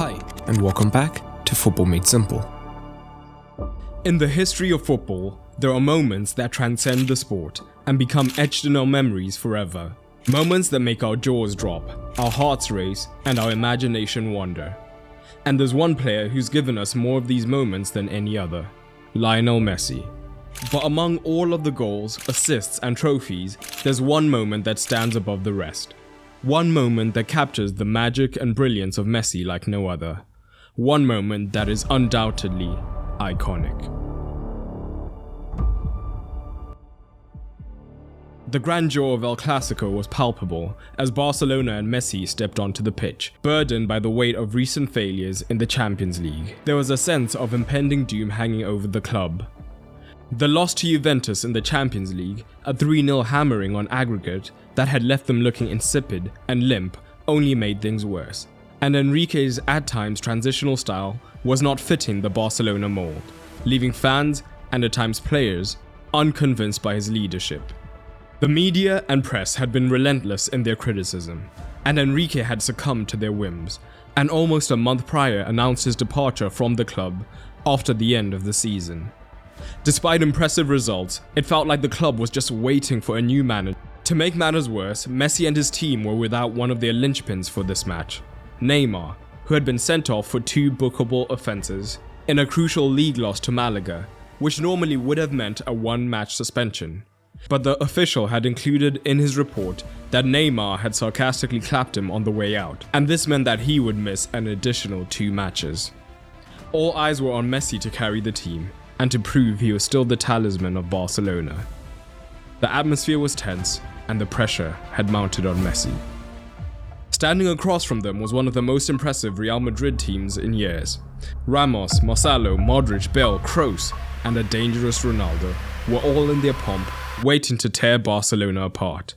Hi, and welcome back to Football Made Simple. In the history of football, there are moments that transcend the sport and become etched in our memories forever. Moments that make our jaws drop, our hearts race, and our imagination wander. And there's one player who's given us more of these moments than any other: Lionel Messi. But among all of the goals, assists, and trophies, there's one moment that stands above the rest. One moment that captures the magic and brilliance of Messi like no other. One moment that is undoubtedly iconic. The grandeur of El Clasico was palpable as Barcelona and Messi stepped onto the pitch, burdened by the weight of recent failures in the Champions League. There was a sense of impending doom hanging over the club. The loss to Juventus in the Champions League, a 3-0 hammering on aggregate that had left them looking insipid and limp, only made things worse. And Enrique's at times transitional style was not fitting the Barcelona mold, leaving fans, and at times players, unconvinced by his leadership. The media and press had been relentless in their criticism, and Enrique had succumbed to their whims, and almost a month prior announced his departure from the club after the end of the season. Despite impressive results, it felt like the club was just waiting for a new manager. To make matters worse, Messi and his team were without one of their linchpins for this match, Neymar, who had been sent off for 2 bookable offences in a crucial league loss to Malaga, which normally would have meant a 1-match suspension. But the official had included in his report that Neymar had sarcastically clapped him on the way out, and this meant that he would miss an additional 2 matches. All eyes were on Messi to carry the team, and to prove he was still the talisman of Barcelona. The atmosphere was tense, and the pressure had mounted on Messi. Standing across from them was one of the most impressive Real Madrid teams in years. Ramos, Marcelo, Modric, Bale, Kroos, and a dangerous Ronaldo were all in their pomp, waiting to tear Barcelona apart.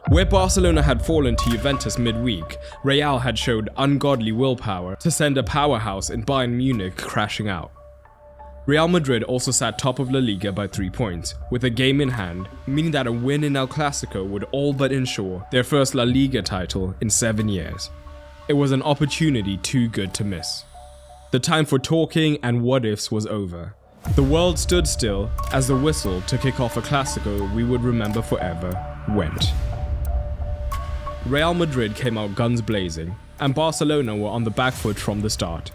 Where Barcelona had fallen to Juventus midweek, Real had showed ungodly willpower to send a powerhouse in Bayern Munich crashing out. Real Madrid also sat top of La Liga by 3 points, with a game in hand, meaning that a win in El Clasico would all but ensure their first La Liga title in 7 years. It was an opportunity too good to miss. The time for talking and what-ifs was over. The world stood still as the whistle to kick off a Clasico we would remember forever went. Real Madrid came out guns blazing, and Barcelona were on the back foot from the start.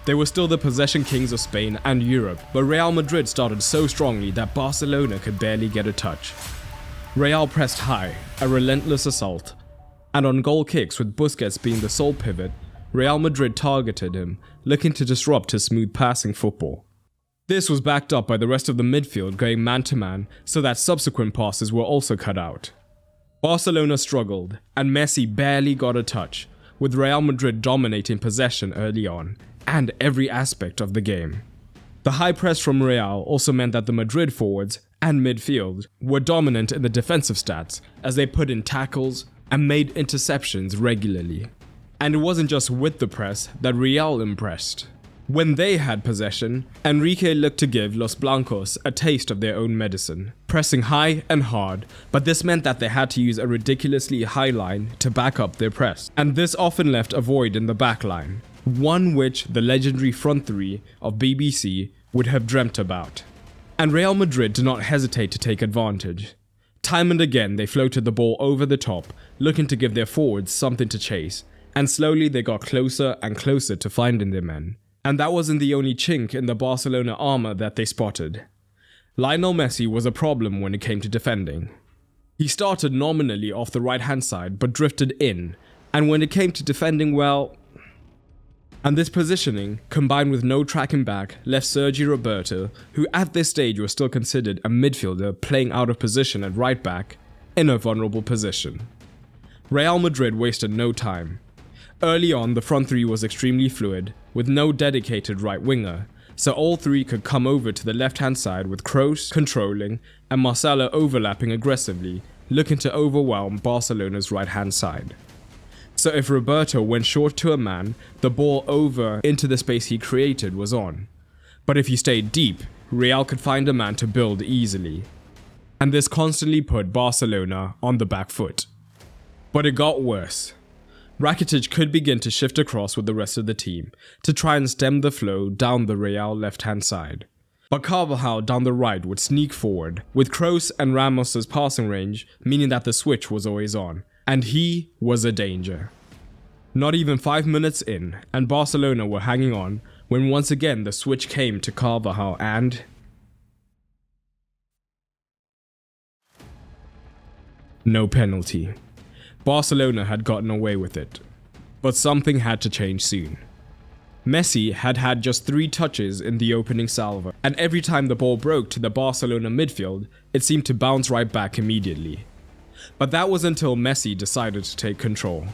They were still the possession kings of Spain and Europe, but Real Madrid started so strongly that Barcelona could barely get a touch. Real pressed high, a relentless assault, and on goal kicks with Busquets being the sole pivot, Real Madrid targeted him, looking to disrupt his smooth passing football. This was backed up by the rest of the midfield going man-to-man, so that subsequent passes were also cut out. Barcelona struggled, and Messi barely got a touch, with Real Madrid dominating possession early on, and every aspect of the game. The high press from Real also meant that the Madrid forwards and midfield were dominant in the defensive stats as they put in tackles and made interceptions regularly. And it wasn't just with the press that Real impressed. When they had possession, Enrique looked to give Los Blancos a taste of their own medicine, pressing high and hard, but this meant that they had to use a ridiculously high line to back up their press, and this often left a void in the back line, one which the legendary front three of BBC would have dreamt about. And Real Madrid did not hesitate to take advantage. Time and again they floated the ball over the top, looking to give their forwards something to chase, and slowly they got closer and closer to finding their men. And that wasn't the only chink in the Barcelona armor that they spotted. Lionel Messi was a problem when it came to defending. He started nominally off the right-hand side but drifted in, and when it came to defending, well... And this positioning, combined with no tracking back, left Sergi Roberto, who at this stage was still considered a midfielder playing out of position at right back, in a vulnerable position. Real Madrid wasted no time. Early on, the front three was extremely fluid, with no dedicated right winger, so all three could come over to the left-hand side with Kroos controlling and Marcelo overlapping aggressively, looking to overwhelm Barcelona's right-hand side. So if Roberto went short to a man, the ball over into the space he created was on. But if he stayed deep, Real could find a man to build easily. And this constantly put Barcelona on the back foot. But it got worse. Rakitic could begin to shift across with the rest of the team to try and stem the flow down the Real left-hand side. But Carvajal down the right would sneak forward, with Kroos and Ramos' passing range meaning that the switch was always on, and he was a danger. Not even 5 minutes in, and Barcelona were hanging on, when once again the switch came to Carvajal and... no penalty. Barcelona had gotten away with it. But something had to change soon. Messi had had just 3 touches in the opening salvo, and every time the ball broke to the Barcelona midfield, it seemed to bounce right back immediately. But that was until Messi decided to take control.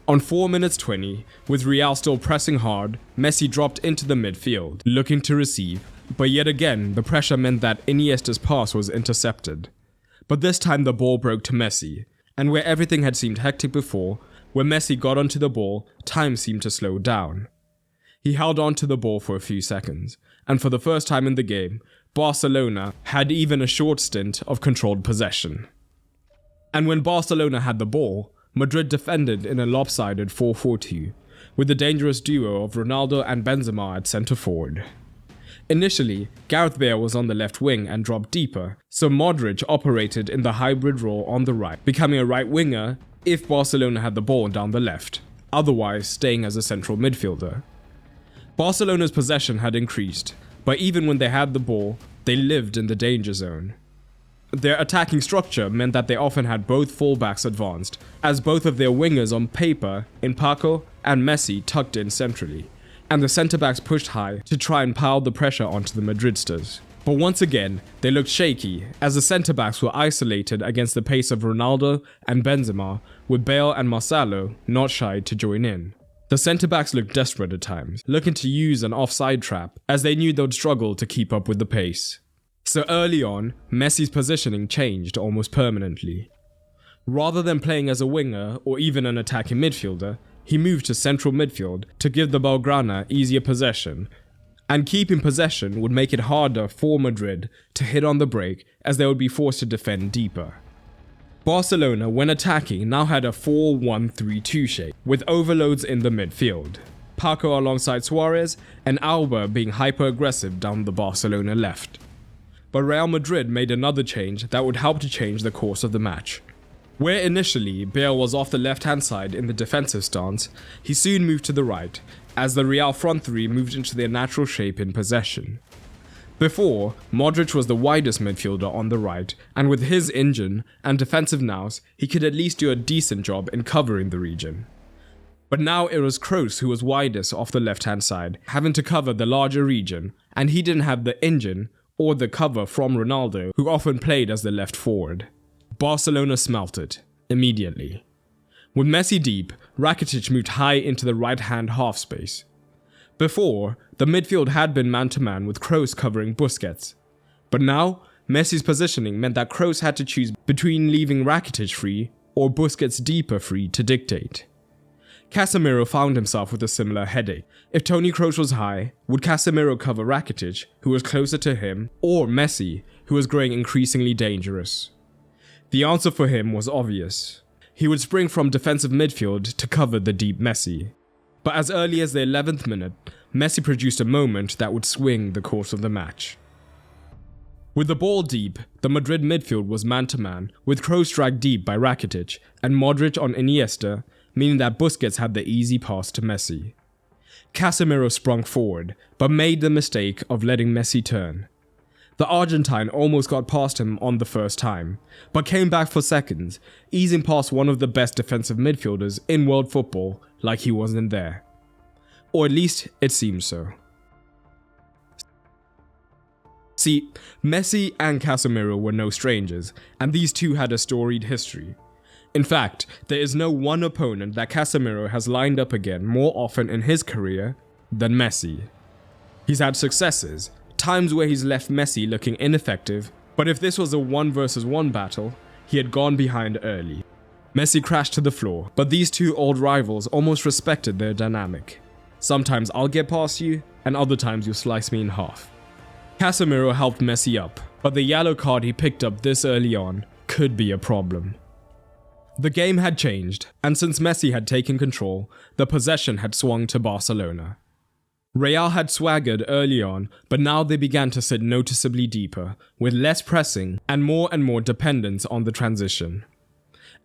On 4 minutes 20, with Real still pressing hard, Messi dropped into the midfield, looking to receive, but yet again the pressure meant that Iniesta's pass was intercepted. But this time the ball broke to Messi, and where everything had seemed hectic before, when Messi got onto the ball, time seemed to slow down. He held on to the ball for a few seconds, and for the first time in the game, Barcelona had even a short stint of controlled possession. And when Barcelona had the ball, Madrid defended in a lopsided 4-4-2, with the dangerous duo of Ronaldo and Benzema at centre forward. Initially, Gareth Bale was on the left wing and dropped deeper, so Modric operated in the hybrid role on the right, becoming a right winger if Barcelona had the ball down the left, otherwise staying as a central midfielder. Barcelona's possession had increased, but even when they had the ball, they lived in the danger zone. Their attacking structure meant that they often had both fullbacks advanced, as both of their wingers on paper, in Paco and Messi, tucked in centrally, and the centre-backs pushed high to try and pile the pressure onto the Madridistas. But once again, they looked shaky, as the centre-backs were isolated against the pace of Ronaldo and Benzema, with Bale and Marcelo not shy to join in. The centre-backs looked desperate at times, looking to use an offside trap, as they knew they'd struggle to keep up with the pace. So early on, Messi's positioning changed almost permanently. Rather than playing as a winger or even an attacking midfielder, he moved to central midfield to give the Blaugrana easier possession, and keeping possession would make it harder for Madrid to hit on the break as they would be forced to defend deeper. Barcelona, when attacking, now had a 4-1-3-2 shape, with overloads in the midfield, Paco alongside Suarez and Alba being hyper-aggressive down the Barcelona left. But Real Madrid made another change that would help to change the course of the match. Where initially Bale was off the left-hand side in the defensive stance, he soon moved to the right, as the Real front three moved into their natural shape in possession. Before, Modric was the widest midfielder on the right, and with his engine and defensive nous, he could at least do a decent job in covering the region. But now it was Kroos who was widest off the left-hand side, having to cover the larger region, and he didn't have the engine or the cover from Ronaldo, who often played as the left forward. Barcelona smelt it immediately. With Messi deep, Rakitic moved high into the right-hand half space. Before, the midfield had been man-to-man with Kroos covering Busquets. But now, Messi's positioning meant that Kroos had to choose between leaving Rakitic free or Busquets deeper free to dictate. Casemiro found himself with a similar headache. If Toni Kroos was high, would Casemiro cover Rakitic, who was closer to him, or Messi, who was growing increasingly dangerous? The answer for him was obvious. He would spring from defensive midfield to cover the deep Messi. But as early as the 11th minute, Messi produced a moment that would swing the course of the match. With the ball deep, the Madrid midfield was man-to-man, with Kroos dragged deep by Rakitic and Modric on Iniesta, meaning that Busquets had the easy pass to Messi. Casemiro sprung forward, but made the mistake of letting Messi turn. The Argentine almost got past him on the first time, but came back for seconds, easing past one of the best defensive midfielders in world football like he wasn't there. Or at least it seems so. See, Messi and Casemiro were no strangers, and these two had a storied history. In fact, there is no one opponent that Casemiro has lined up again more often in his career than Messi. He's had successes, times where he's left Messi looking ineffective, but if this was a 1-versus-1 battle, he had gone behind early. Messi crashed to the floor, but these two old rivals almost respected their dynamic. Sometimes I'll get past you, and other times you'll slice me in half. Casemiro helped Messi up, but the yellow card he picked up this early on could be a problem. The game had changed, and since Messi had taken control, the possession had swung to Barcelona. Real had swaggered early on, but now they began to sit noticeably deeper, with less pressing and more dependence on the transition.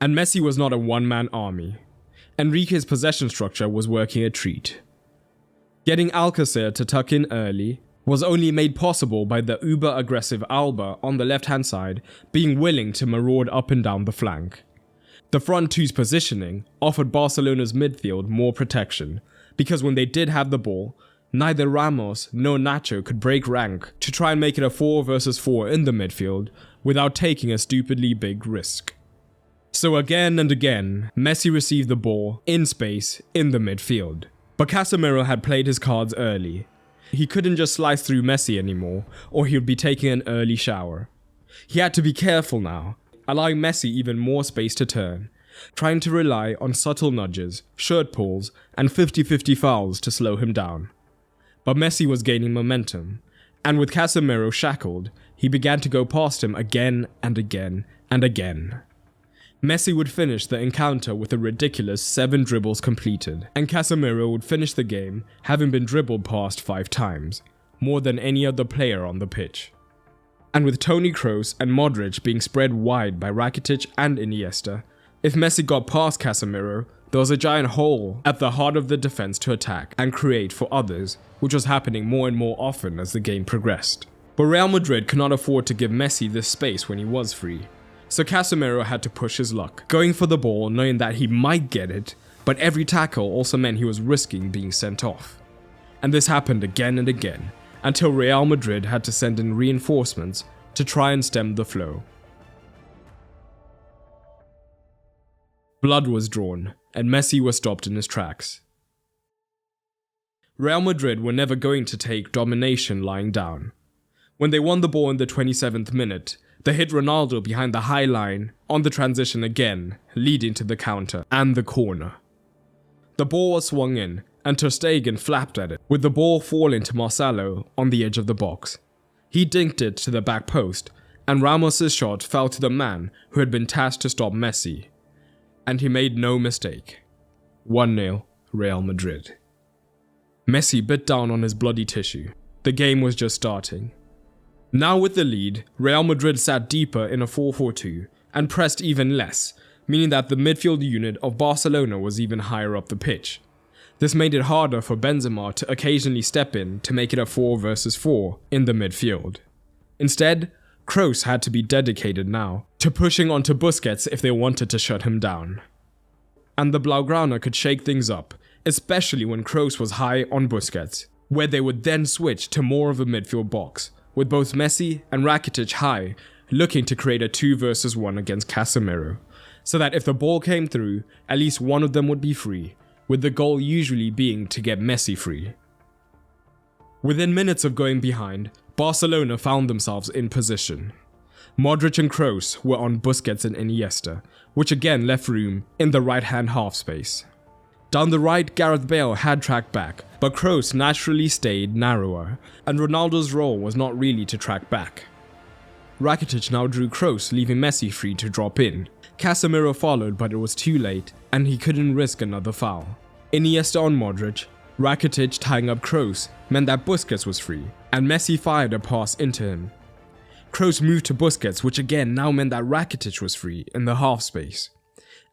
And Messi was not a one-man army. Enrique's possession structure was working a treat. Getting Alcacer to tuck in early was only made possible by the uber-aggressive Alba on the left-hand side being willing to maraud up and down the flank. The front two's positioning offered Barcelona's midfield more protection, because when they did have the ball, neither Ramos nor Nacho could break rank to try and make it a 4 versus 4 in the midfield without taking a stupidly big risk. So again and again, Messi received the ball in space in the midfield. But Casemiro had played his cards early. He couldn't just slice through Messi anymore, or he would be taking an early shower. He had to be careful now, allowing Messi even more space to turn, trying to rely on subtle nudges, shirt pulls, and 50-50 fouls to slow him down. But Messi was gaining momentum, and with Casemiro shackled, he began to go past him again and again and again. Messi would finish the encounter with a ridiculous 7 dribbles completed, and Casemiro would finish the game having been dribbled past 5 times, more than any other player on the pitch. And with Toni Kroos and Modric being spread wide by Rakitic and Iniesta, if Messi got past Casemiro, there was a giant hole at the heart of the defense to attack and create for others, which was happening more and more often as the game progressed. But Real Madrid could not afford to give Messi this space when he was free. So Casemiro had to push his luck, going for the ball knowing that he might get it, but every tackle also meant he was risking being sent off. And this happened again and again, until Real Madrid had to send in reinforcements to try and stem the flow. Blood was drawn, and Messi was stopped in his tracks. Real Madrid were never going to take domination lying down. When they won the ball in the 27th minute, they hit Ronaldo behind the high line on the transition again, leading to the counter and the corner. The ball was swung in, and Ter Stegen flapped at it, with the ball falling to Marcelo on the edge of the box. He dinked it to the back post, and Ramos' shot fell to the man who had been tasked to stop Messi. And he made no mistake. 1-0 Real Madrid. Messi bit down on his bloody tissue. The game was just starting. Now with the lead, Real Madrid sat deeper in a 4-4-2 and pressed even less, meaning that the midfield unit of Barcelona was even higher up the pitch. This made it harder for Benzema to occasionally step in to make it a 4 versus 4 in the midfield. Instead, Kroos had to be dedicated now to pushing onto Busquets if they wanted to shut him down. And the Blaugrana could shake things up, especially when Kroos was high on Busquets, where they would then switch to more of a midfield box, with both Messi and Rakitic high, looking to create a 2 versus 1 against Casemiro, so that if the ball came through, at least one of them would be free, with the goal usually being to get Messi free. Within minutes of going behind, Barcelona found themselves in position. Modric and Kroos were on Busquets and Iniesta, which again left room in the right-hand half space. Down the right, Gareth Bale had tracked back, but Kroos naturally stayed narrower, and Ronaldo's role was not really to track back. Rakitic now drew Kroos, leaving Messi free to drop in. Casemiro followed, but it was too late, and he couldn't risk another foul. Iniesta on Modric, Rakitic tying up Kroos meant that Busquets was free, and Messi fired a pass into him. Kroos moved to Busquets, which again now meant that Rakitic was free in the half space.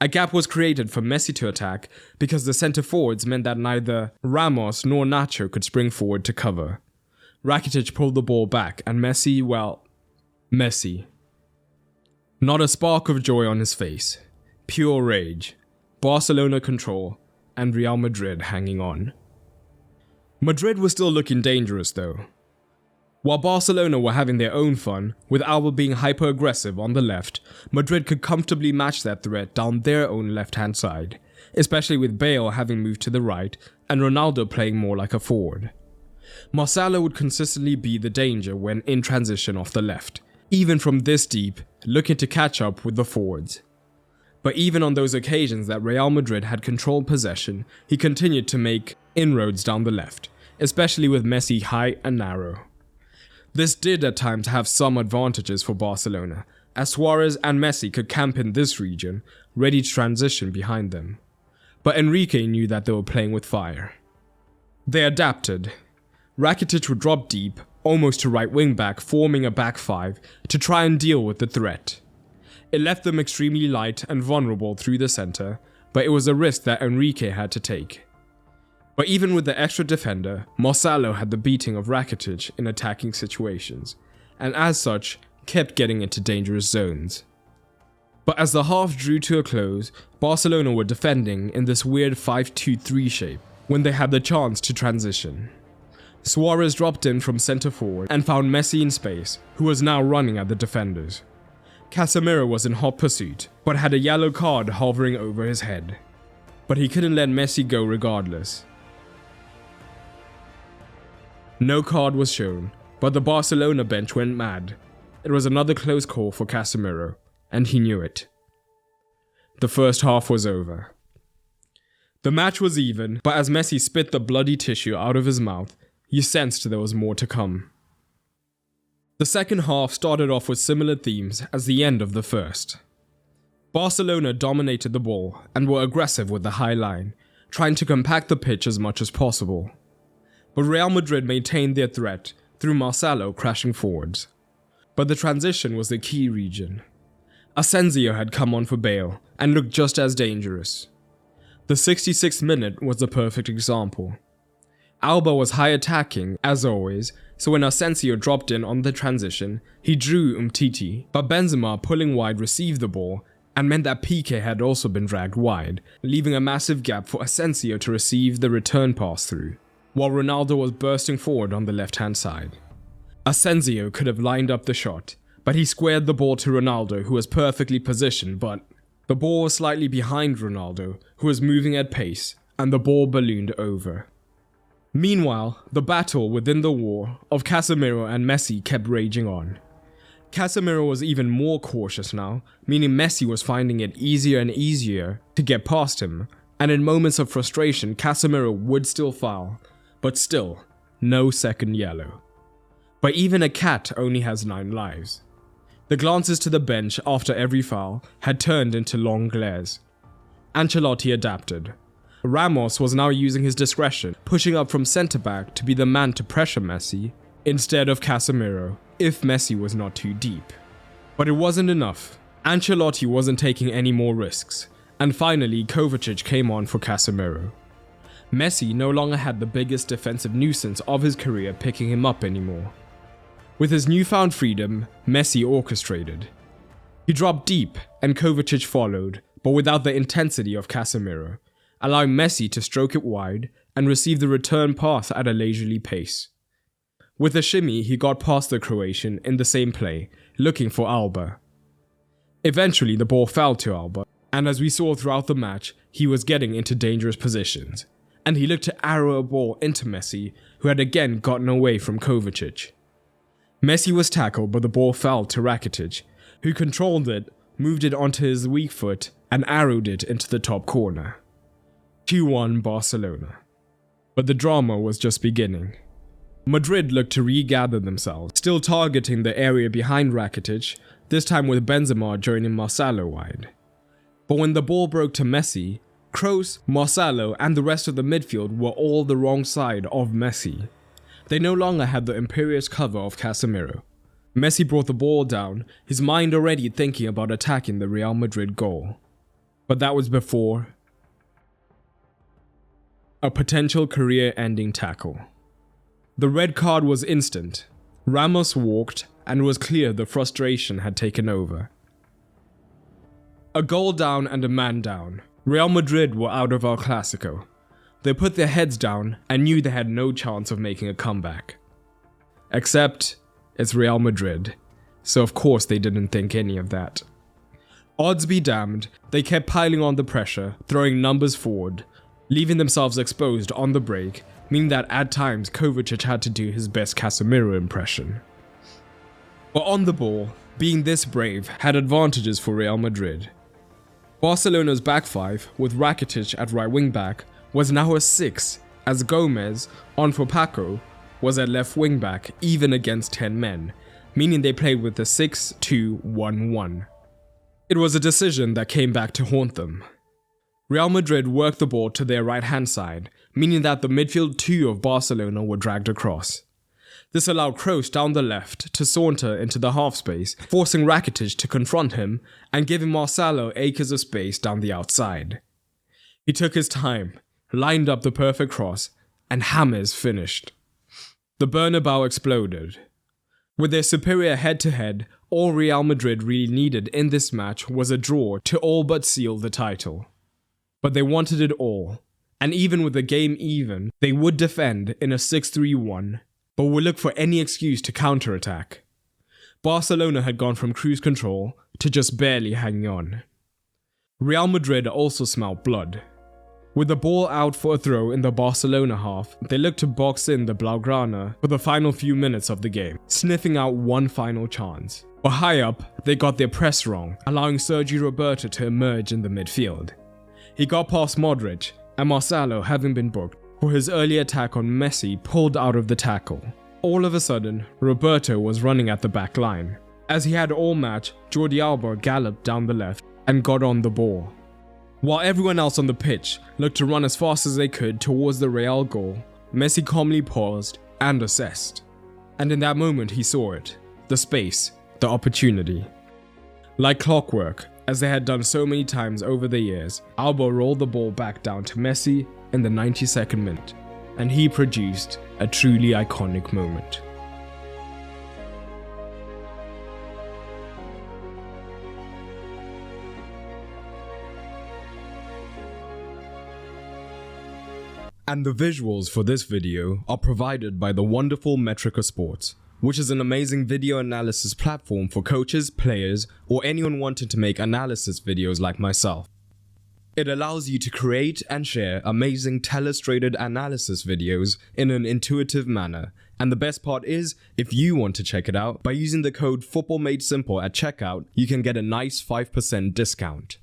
A gap was created for Messi to attack because the centre forwards meant that neither Ramos nor Nacho could spring forward to cover. Rakitic pulled the ball back and Messi. Not a spark of joy on his face. Pure rage. Barcelona control and Real Madrid hanging on. Madrid was still looking dangerous though. While Barcelona were having their own fun, with Alba being hyper-aggressive on the left, Madrid could comfortably match that threat down their own left-hand side, especially with Bale having moved to the right and Ronaldo playing more like a forward. Marcelo would consistently be the danger when in transition off the left, even from this deep, looking to catch up with the forwards. But even on those occasions that Real Madrid had controlled possession, he continued to make inroads down the left, especially with Messi high and narrow. This did at times have some advantages for Barcelona, as Suarez and Messi could camp in this region, ready to transition behind them. But Enrique knew that they were playing with fire. They adapted. Rakitic would drop deep, almost to right wing back, forming a back five to try and deal with the threat. It left them extremely light and vulnerable through the center, but it was a risk that Enrique had to take. But even with the extra defender, Marcelo had the beating of Rakitic in attacking situations, and as such, kept getting into dangerous zones. But as the half drew to a close, Barcelona were defending in this weird 5-2-3 shape when they had the chance to transition. Suarez dropped in from centre forward and found Messi in space, who was now running at the defenders. Casemiro was in hot pursuit, but had a yellow card hovering over his head. But he couldn't let Messi go regardless. No card was shown, but the Barcelona bench went mad. It was another close call for Casemiro, and he knew it. The first half was over. The match was even, but as Messi spit the bloody tissue out of his mouth, you sensed there was more to come. The second half started off with similar themes as the end of the first. Barcelona dominated the ball and were aggressive with the high line, trying to compact the pitch as much as possible. But Real Madrid maintained their threat through Marcelo crashing forwards. But the transition was the key region. Asensio had come on for Bale and looked just as dangerous. The 66th minute was the perfect example. Alba was high attacking, as always, so when Asensio dropped in on the transition, he drew Umtiti, but Benzema pulling wide received the ball and meant that Piqué had also been dragged wide, leaving a massive gap for Asensio to receive the return pass through, while Ronaldo was bursting forward on the left-hand side. Asensio could have lined up the shot, but he squared the ball to Ronaldo, who was perfectly positioned, but the ball was slightly behind Ronaldo, who was moving at pace, and the ball ballooned over. Meanwhile, the battle within the war of Casemiro and Messi kept raging on. Casemiro was even more cautious now, meaning Messi was finding it easier and easier to get past him, and in moments of frustration, Casemiro would still foul, but still, no second yellow. But even a cat only has 9 lives. The glances to the bench after every foul had turned into long glares. Ancelotti adapted. Ramos was now using his discretion, pushing up from centre-back to be the man to pressure Messi, instead of Casemiro, if Messi was not too deep. But it wasn't enough. Ancelotti wasn't taking any more risks, and finally Kovacic came on for Casemiro. Messi no longer had the biggest defensive nuisance of his career picking him up anymore. With his newfound freedom, Messi orchestrated. He dropped deep, and Kovacic followed, but without the intensity of Casemiro, allowing Messi to stroke it wide and receive the return pass at a leisurely pace. With a shimmy, he got past the Croatian in the same play, looking for Alba. Eventually, the ball fell to Alba, and as we saw throughout the match, he was getting into dangerous positions, and he looked to arrow a ball into Messi, who had again gotten away from Kovacic. Messi was tackled, but the ball fell to Rakitic, who controlled it, moved it onto his weak foot, and arrowed it into the top corner. 2-1 Barcelona. But the drama was just beginning. Madrid looked to regather themselves, still targeting the area behind Rakitic, this time with Benzema joining Marcelo wide. But when the ball broke to Messi, Kroos, Marcelo and the rest of the midfield were all the wrong side of Messi. They no longer had the imperious cover of Casemiro. Messi brought the ball down, his mind already thinking about attacking the Real Madrid goal. But that was before a potential career-ending tackle. The red card was instant. Ramos walked, and it was clear the frustration had taken over. A goal down and a man down. Real Madrid were out of El Clasico. They put their heads down and knew they had no chance of making a comeback. Except, it's Real Madrid, so of course they didn't think any of that. Odds be damned, they kept piling on the pressure, throwing numbers forward, leaving themselves exposed on the break, meaning that at times Kovacic had to do his best Casemiro impression. But on the ball, being this brave had advantages for Real Madrid. Barcelona's back five, with Rakitic at right wing back, was now a 6, as Gomez, on for Paco, was at left wing back even against 10 men, meaning they played with a 6-2-1-1. It was a decision that came back to haunt them. Real Madrid worked the ball to their right-hand side, meaning that the midfield two of Barcelona were dragged across. This allowed Kroos down the left to saunter into the half space, forcing Rakitic to confront him and giving Marcelo acres of space down the outside. He took his time, lined up the perfect cross, and James finished. The Bernabeu exploded. With their superior head-to-head, all Real Madrid really needed in this match was a draw to all but seal the title. But they wanted it all, and even with the game even, they would defend in a 6-3-1, but would look for any excuse to counterattack. Barcelona had gone from cruise control to just barely hanging on. Real Madrid also smelled blood. With the ball out for a throw in the Barcelona half, they looked to box in the Blaugrana for the final few minutes of the game, sniffing out one final chance. But high up, they got their press wrong, allowing Sergi Roberto to emerge in the midfield. He got past Modric, and Marcelo, having been booked for his early attack on Messi, pulled out of the tackle. All of a sudden, Roberto was running at the back line. As he had all match, Jordi Alba galloped down the left and got on the ball. While everyone else on the pitch looked to run as fast as they could towards the Real goal, Messi calmly paused and assessed. And in that moment he saw it, the space, the opportunity. Like clockwork, as they had done so many times over the years, Alba rolled the ball back down to Messi in the 92nd minute, and he produced a truly iconic moment. And the visuals for this video are provided by the wonderful Metrica Sports, which is an amazing video analysis platform for coaches, players, or anyone wanting to make analysis videos like myself. It allows you to create and share amazing illustrated analysis videos in an intuitive manner, and the best part is, if you want to check it out, by using the code FootballMadeSimple at checkout, you can get a nice 5% discount.